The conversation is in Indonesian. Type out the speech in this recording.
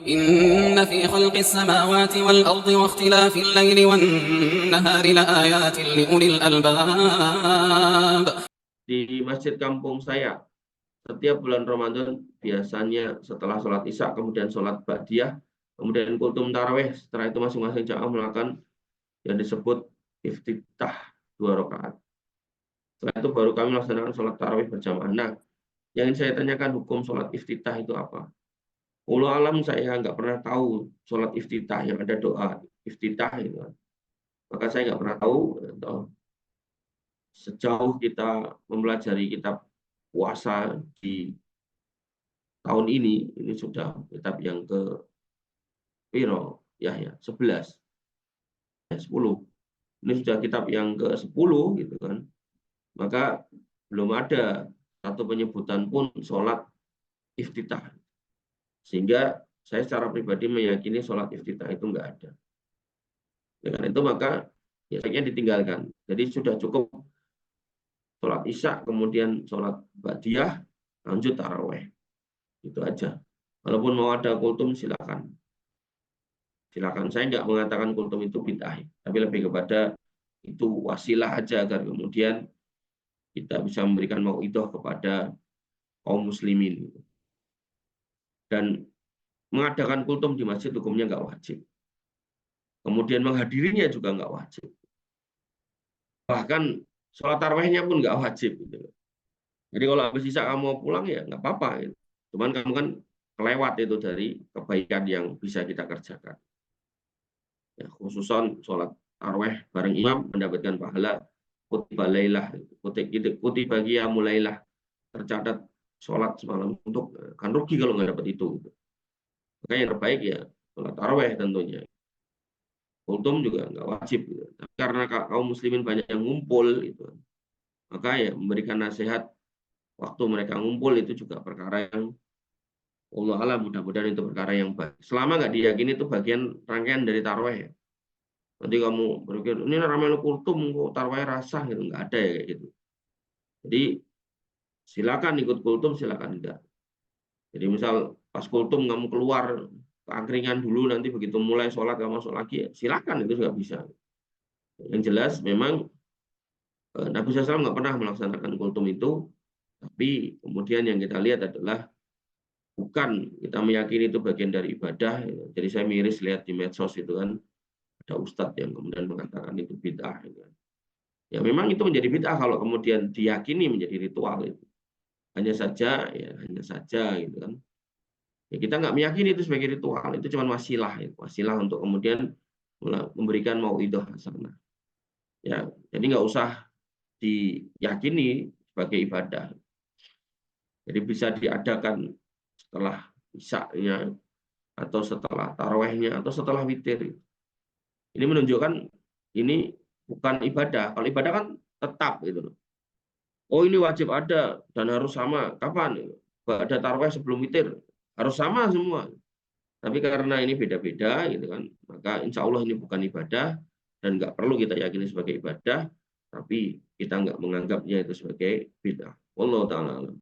إن في خلق السماوات والأرض واختلاف الليل والنهار لآيات لأولي الألباب. Di masjid kampung saya, setiap bulan Ramadan biasanya setelah sholat Isya, kemudian sholat Ba'diyah, kemudian kultum tarawih, setelah itu masing-masing jamaah melakukan yang disebut iftitah 2 rakaat. Setelah itu baru kami melaksanakan sholat tarawih berjamaah. Nah, yang ingin saya tanyakan, hukum sholat iftitah itu apa? Wallahu alam, saya nggak pernah tahu sholat iftitah yang ada doa iftitah itu. Maka saya nggak pernah tahu. Sejauh kita mempelajari kitab puasa di tahun ini sudah kitab yang ke piro ya 11 10. Ini sudah kitab yang ke-10 gitu kan. Maka belum ada satu penyebutan pun sholat iftitah. Sehingga saya secara pribadi meyakini sholat iftitah itu enggak ada. Dengan itu maka ya sebaiknya ditinggalkan. Jadi sudah cukup sholat Isya, kemudian sholat Ba'diyah, lanjut taraweh. Itu aja. Walaupun mau ada kultum silakan. Silakan. Saya nggak mengatakan kultum itu bid'ah, tapi lebih kepada itu wasilah aja agar kemudian kita bisa memberikan mauidhah kepada kaum muslimin. Dan mengadakan kultum di masjid hukumnya nggak wajib. Kemudian menghadirinya juga nggak wajib. Bahkan sholat tarawihnya pun nggak wajib. Gitu. Jadi kalau habis Isya kamu mau pulang ya nggak apa-apa. Gitu. Cuman kamu kan kelewat itu dari kebaikan yang bisa kita kerjakan. Ya, khususan sholat tarawih bareng imam mendapatkan pahala kutiba lailah, kutiba qiyamulailah, tercatat sholat semalam untuk, kan rugi kalau nggak dapat itu. Maka yang terbaik ya sholat tarawih tentunya. Kultum juga nggak wajib. Gitu. Tapi karena kaum muslimin banyak yang ngumpul, gitu, maka ya memberikan nasihat waktu mereka ngumpul itu juga perkara yang Allah alam, mudah-mudahan itu perkara yang baik. Selama nggak diyakini itu bagian rangkaian dari tarawih ya. Nanti kamu berpikir, ini namanya kultum, kok tarawih rasa, gitu. Nggak ada ya kayak gitu. Jadi silakan ikut kultum, silakan enggak. Jadi misal pas kultum kamu keluar keangkringan dulu, nanti begitu mulai sholat kamu masuk lagi, ya silakan, itu nggak bisa. Yang jelas memang Nabi SAW nggak pernah melaksanakan kultum itu, tapi kemudian yang kita lihat adalah bukan kita meyakini itu bagian dari ibadah. Jadi saya miris lihat di medsos itu kan, ada ustadz yang kemudian mengatakan itu bid'ah. Ya memang itu menjadi bid'ah kalau kemudian diyakini menjadi ritual itu. Hanya saja gitu kan. Ya kita nggak meyakini itu sebagai ritual, itu cuma wasilah, ya. Wasilah untuk kemudian memberikan mauidhah hasanah. Ya, jadi nggak usah diyakini sebagai ibadah. Jadi bisa diadakan setelah isya-nya atau setelah tarawehnya atau setelah witir. Ini menunjukkan ini bukan ibadah. Kalau ibadah kan tetap gitu loh. Oh ini wajib ada dan harus sama. Kapan? Ada taraweh sebelum witir. Harus sama semua. Tapi karena ini beda-beda gitu kan, maka insya Allah ini bukan ibadah dan nggak perlu kita yakini sebagai ibadah, tapi kita nggak menganggapnya itu sebagai bid'ah. Wallahu ta'ala alam.